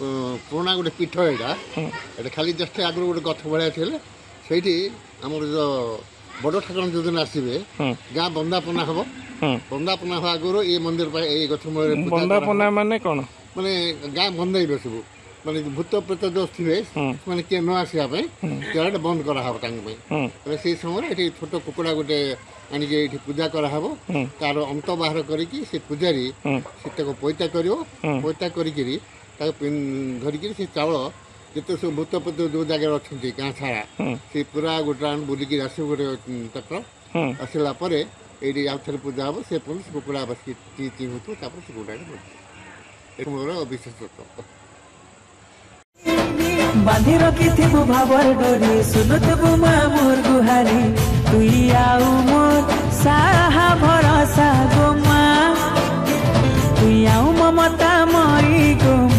पुराणा गोटे पीठ यहाँ खाली जस्ट आगु गोटे गछ भाया थे से आम जो बड़ ठाकुर जो दिन आसवे गाँ बंदापना हम बंदापना हवा आगु ये मंदिर ये गछ मूल बंदापना माने कौन माने गाँ बंदाइबे सब माने भूत प्रेत जो थे माने किए न आसवाई तेरा बंद कराव से समय ये छोट कुकुड़ा गोटे आनिक ये पूजा कराव तार अंत बाहर करके पूजारी से पैता कर पैता करी धरिकी से चाउल जिते सब भूत प्रेत जो जगह अच्छा गाँ सारा से पूरा गोटे राउंड बुलिकी आस गोटे चक्र आसला ये आउ थे पूजा हम से पुणी कुकुड़ा बस ची ची हो से कुकुड़ा मोर विशेषत्व बांधी रखिथिबु भावर डोरी सुनुथबु मा मोर गुहारी तुई आउ मोर साहा भरोसा गो मा तुई आउ ममता मई गो